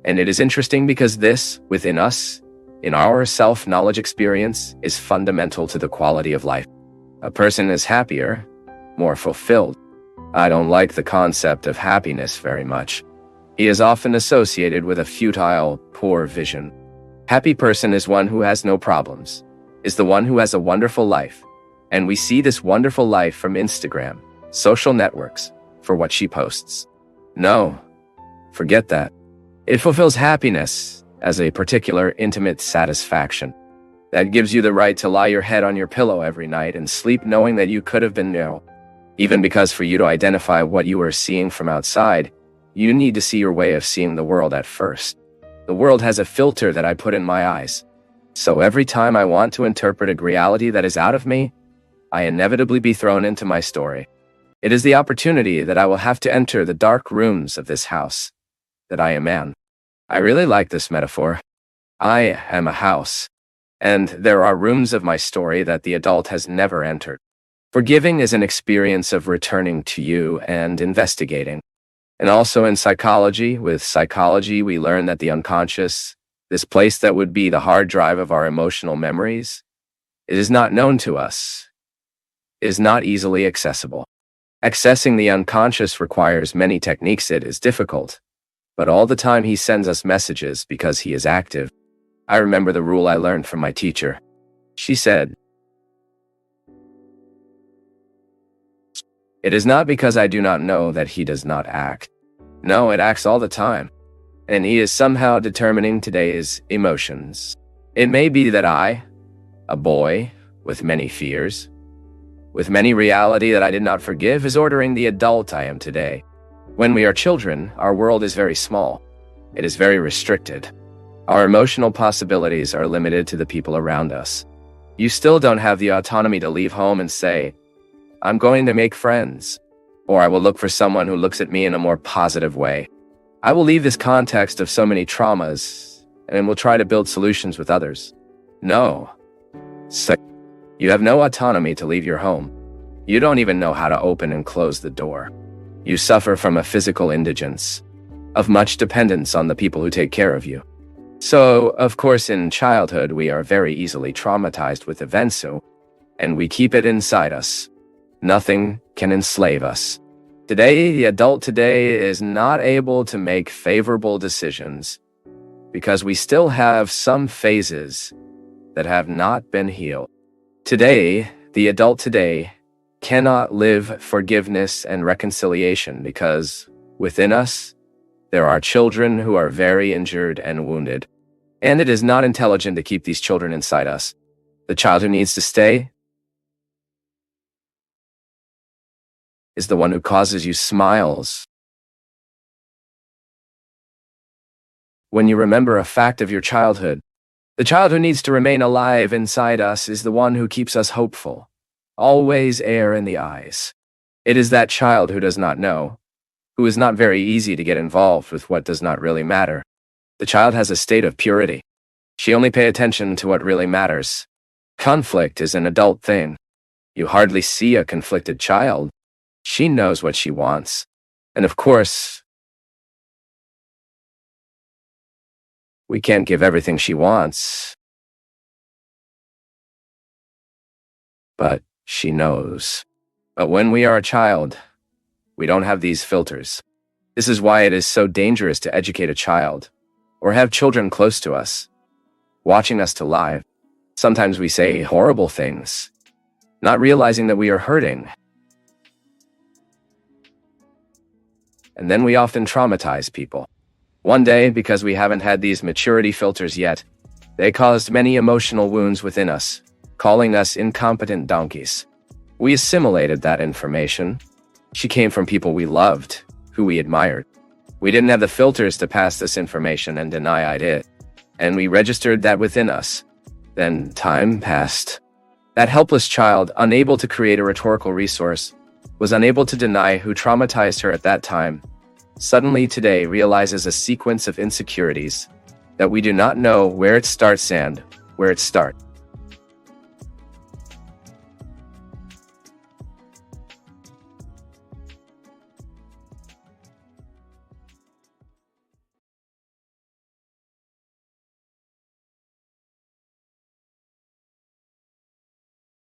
And it is interesting because this, within us, in our self-knowledge experience, is fundamental to the quality of life. A person is happier, more fulfilled. I don't like the concept of happiness very much. He is often associated with a futile, poor vision. Happy person is one who has no problems, is the one who has a wonderful life. And we see this wonderful life from Instagram, social networks, for what she posts. No, forget that. It fulfills happiness as a particular intimate satisfaction that gives you the right to lie your head on your pillow every night and sleep knowing that you could have been ill. Even because for you to identify what you are seeing from outside, you need to see your way of seeing the world at first. The world has a filter that I put in my eyes. So every time I want to interpret a reality that is out of me, I inevitably be thrown into my story. It is the opportunity that I will have to enter the dark rooms of this house, that I am man. I really like this metaphor. I am a house, and there are rooms of my story that the adult has never entered. Forgiving is an experience of returning to you and investigating. And also in psychology, with psychology, we learn that the unconscious, this place that would be the hard drive of our emotional memories, it is not known to us, is not easily accessible. Accessing the unconscious requires many techniques. It is difficult, but all the time he sends us messages because he is active. I remember the rule I learned from my teacher. She said, "It is not because I do not know that he does not act. No, it acts all the time. And he is somehow determining today's emotions. It may be that I, a boy with many fears, with many reality that I did not forgive, is ordering the adult I am today. When we are children, our world is very small. It is very restricted. Our emotional possibilities are limited to the people around us. You still don't have the autonomy to leave home and say, I'm going to make friends, or I will look for someone who looks at me in a more positive way. I will leave this context of so many traumas and will try to build solutions with others. No. So, you have no autonomy to leave your home. You don't even know how to open and close the door. You suffer from a physical indigence, of much dependence on the people who take care of you. So, of course, in childhood, we are very easily traumatized with events, and we keep it inside us. Nothing can enslave us. Today, the adult today is not able to make favorable decisions because we still have some phases that have not been healed. Today, the adult today cannot live forgiveness and reconciliation because within us, there are children who are very injured and wounded. And it is not intelligent to keep these children inside us. The child who needs to stay is the one who causes you smiles. When you remember a fact of your childhood, the child who needs to remain alive inside us is the one who keeps us hopeful. Always air in the eyes. It is that child who does not know, who is not very easy to get involved with what does not really matter. The child has a state of purity. She only pays attention to what really matters. Conflict is an adult thing. You hardly see a conflicted child. She knows what she wants. And of course, we can't give everything she wants. But she knows. But when we are a child, we don't have these filters. This is why it is so dangerous to educate a child or have children close to us, watching us to lie. Sometimes we say horrible things, not realizing that we are hurting. And then we often traumatize people. One day, because we haven't had these maturity filters yet, they caused many emotional wounds within us, calling us incompetent donkeys. We assimilated that information. She came from people we loved, who we admired. We didn't have the filters to pass this information and deny I did. And we registered that within us. Then time passed. That helpless child, unable to create a rhetorical resource, was unable to deny who traumatized her at that time, suddenly today realizes a sequence of insecurities that we do not know where it starts and where it starts.